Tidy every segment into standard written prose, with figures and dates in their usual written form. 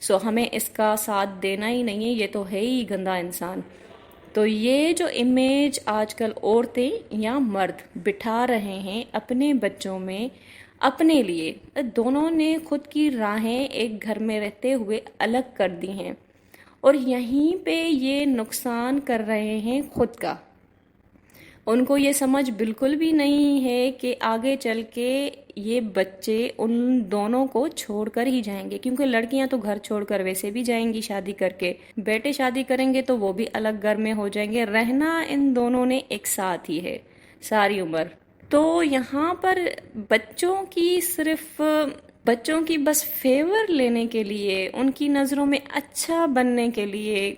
سو ہمیں اس کا ساتھ دینا ہی نہیں ہے، یہ تو ہے ہی گندا انسان۔ تو یہ جو امیج آج کل عورتیں یا مرد بٹھا رہے ہیں اپنے بچوں میں اپنے لیے، دونوں نے خود کی راہیں ایک گھر میں رہتے ہوئے الگ کر دی ہیں، اور یہیں پہ یہ نقصان کر رہے ہیں خود کا۔ ان کو یہ سمجھ بالکل بھی نہیں ہے کہ آگے چل کے یہ بچے ان دونوں کو چھوڑ کر ہی جائیں گے، کیونکہ لڑکیاں تو گھر چھوڑ کر ویسے بھی جائیں گی شادی کر کے، بیٹے شادی کریں گے تو وہ بھی الگ گھر میں ہو جائیں گے، رہنا ان دونوں نے ایک ساتھ ہی ہے ساری عمر۔ تو یہاں پر بچوں کی بس فیور لینے کے لیے، ان کی نظروں میں اچھا بننے کے لیے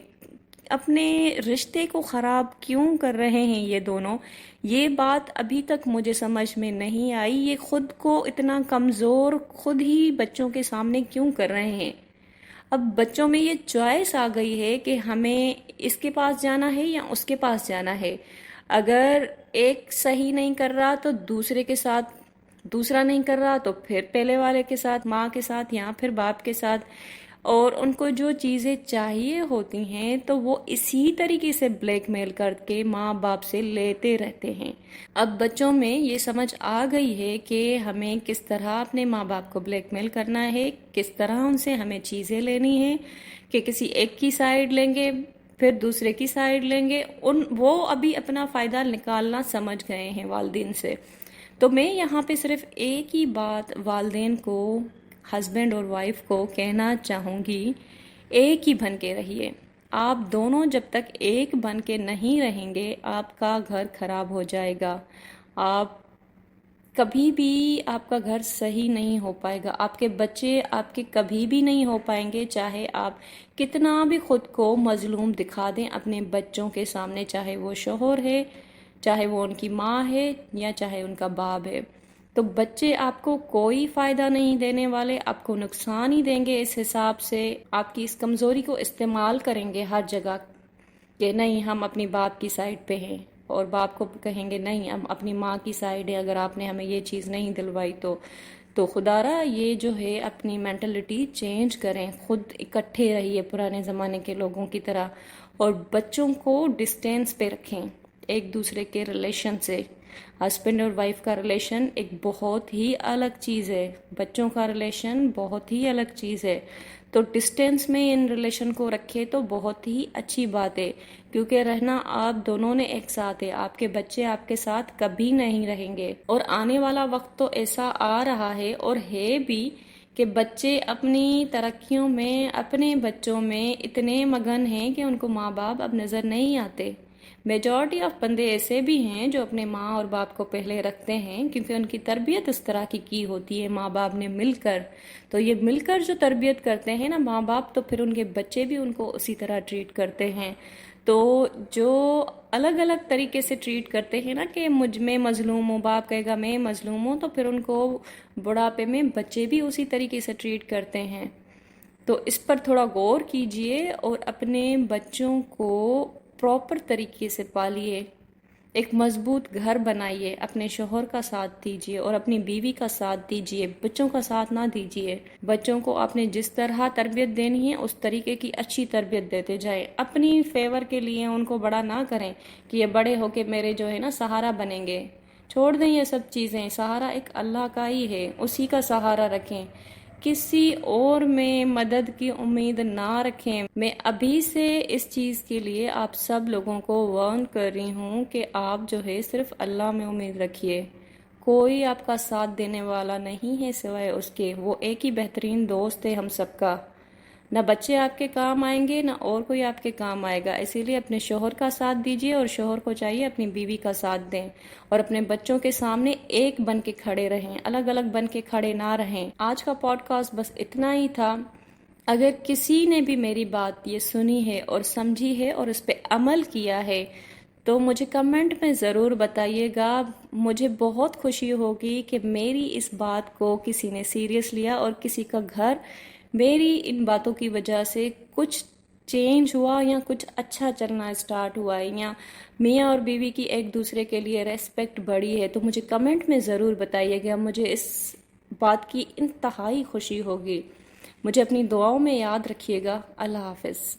اپنے رشتے کو خراب کیوں کر رہے ہیں یہ دونوں، یہ بات ابھی تک مجھے سمجھ میں نہیں آئی۔ یہ خود کو اتنا کمزور خود ہی بچوں کے سامنے کیوں کر رہے ہیں؟ اب بچوں میں یہ چوائس آ گئی ہے کہ ہمیں اس کے پاس جانا ہے یا اس کے پاس جانا ہے، اگر ایک صحیح نہیں کر رہا تو دوسرے کے ساتھ، دوسرا نہیں کر رہا تو پھر پہلے والے کے ساتھ، ماں کے ساتھ یا پھر باپ کے ساتھ، اور ان کو جو چیزیں چاہیے ہوتی ہیں تو وہ اسی طریقے سے بلیک میل کر کے ماں باپ سے لیتے رہتے ہیں۔ اب بچوں میں یہ سمجھ آ گئی ہے کہ ہمیں کس طرح اپنے ماں باپ کو بلیک میل کرنا ہے، کس طرح ان سے ہمیں چیزیں لینی ہیں، کہ کسی ایک کی سائیڈ لیں گے پھر دوسرے کی سائیڈ لیں گے، وہ ابھی اپنا فائدہ نکالنا سمجھ گئے ہیں والدین سے۔ تو میں یہاں پہ صرف ایک ہی بات والدین کو، ہسبینڈ اور وائف کو کہنا چاہوں گی، ایک ہی بن کے رہیے۔ آپ دونوں جب تک ایک بن کے نہیں رہیں گے آپ کا گھر خراب ہو جائے گا، کبھی بھی آپ کا گھر صحیح نہیں ہو پائے گا، آپ کے بچے آپ کے کبھی بھی نہیں ہو پائیں گے، چاہے آپ کتنا بھی خود کو مظلوم دکھا دیں اپنے بچوں کے سامنے، چاہے وہ شوہر ہے، چاہے وہ ان کی ماں ہے یا چاہے ان کا باپ ہے۔ تو بچے آپ کو کوئی فائدہ نہیں دینے والے، آپ کو نقصان ہی دیں گے۔ اس حساب سے آپ کی اس کمزوری کو استعمال کریں گے ہر جگہ کہ نہیں ہم اپنی باپ کی سائڈ پہ ہیں، اور باپ کو کہیں گے نہیں ہم اپنی ماں کی سائڈ ہے، اگر آپ نے ہمیں یہ چیز نہیں دلوائی تو خدا را یہ جو ہے اپنی مینٹلٹی چینج کریں، خود اکٹھے رہیے پرانے زمانے کے لوگوں کی طرح، اور بچوں کو ڈسٹینس پہ رکھیں ایک دوسرے کے ریلیشن سے۔ ہسبینڈ اور وائف کا ریلیشن ایک بہت ہی الگ چیز ہے، بچوں کا ریلیشن بہت ہی الگ چیز ہے، تو ڈسٹینس میں ان ریلیشن کو رکھے تو بہت ہی اچھی بات ہے، کیونکہ رہنا آپ دونوں نے ایک ساتھ ہے، آپ کے بچے آپ کے ساتھ کبھی نہیں رہیں گے، اور آنے والا وقت تو ایسا آ رہا ہے اور ہے بھی کہ بچے اپنی ترقیوں میں، اپنے بچوں میں اتنے مگن ہیں کہ ان کو ماں باپ اب نظر نہیں آتے۔ میجورٹی آف بندے ایسے بھی ہیں جو اپنے ماں اور باپ کو پہلے رکھتے ہیں، کیونکہ ان کی تربیت اس طرح کی ہوتی ہے ماں باپ نے مل کر، تو یہ مل کر جو تربیت کرتے ہیں نا ماں باپ، تو پھر ان کے بچے بھی ان کو اسی طرح ٹریٹ کرتے ہیں۔ تو جو الگ الگ طریقے سے ٹریٹ کرتے ہیں نا کہ مجھ میں مظلوم ہوں، باپ کہے گا میں مظلوم ہوں، تو پھر ان کو بڑھاپے میں بچے بھی اسی طریقے سے ٹریٹ کرتے ہیں۔ تو اس پر تھوڑا غور کیجئے اور اپنے بچوں کو پراپر طریقے سے پالیے، ایک مضبوط گھر بنائیے، اپنے شوہر کا ساتھ دیجئے اور اپنی بیوی کا ساتھ دیجئے، بچوں کا ساتھ نہ دیجئے۔ بچوں کو آپ نے جس طرح تربیت دینی ہے اس طریقے کی اچھی تربیت دیتے جائیں، اپنی فیور کے لیے ان کو بڑا نہ کریں کہ یہ بڑے ہو کے میرے جو ہے نا سہارا بنیں گے۔ چھوڑ دیں یہ سب چیزیں، سہارا ایک اللہ کا ہی ہے، اسی کا سہارا رکھیں، کسی اور میں مدد کی امید نہ رکھیں۔ میں ابھی سے اس چیز کے لیے آپ سب لوگوں کو وارن کر رہی ہوں کہ آپ جو ہے صرف اللہ میں امید رکھیے، کوئی آپ کا ساتھ دینے والا نہیں ہے سوائے اس کے، وہ ایک ہی بہترین دوست ہے ہم سب کا۔ نہ بچے آپ کے کام آئیں گے نہ اور کوئی آپ کے کام آئے گا، اسی لیے اپنے شوہر کا ساتھ دیجئے، اور شوہر کو چاہیے اپنی بیوی کا ساتھ دیں، اور اپنے بچوں کے سامنے ایک بن کے کھڑے رہیں، الگ الگ بن کے کھڑے نہ رہیں۔ آج کا پوڈ کاسٹ بس اتنا ہی تھا۔ اگر کسی نے بھی میری بات یہ سنی ہے اور سمجھی ہے اور اس پہ عمل کیا ہے تو مجھے کمنٹ میں ضرور بتائیے گا، مجھے بہت خوشی ہوگی کہ میری اس بات کو کسی نے سیریس لیا اور کسی کا گھر میری ان باتوں کی وجہ سے کچھ چینج ہوا یا کچھ اچھا چلنا اسٹارٹ ہوا ہے، یا میاں اور بیوی کی ایک دوسرے کے لیے ریسپیکٹ بڑھی ہے، تو مجھے کمنٹ میں ضرور بتائیے گا، مجھے اس بات کی انتہائی خوشی ہوگی۔ مجھے اپنی دعاؤں میں یاد رکھیے گا۔ اللہ حافظ۔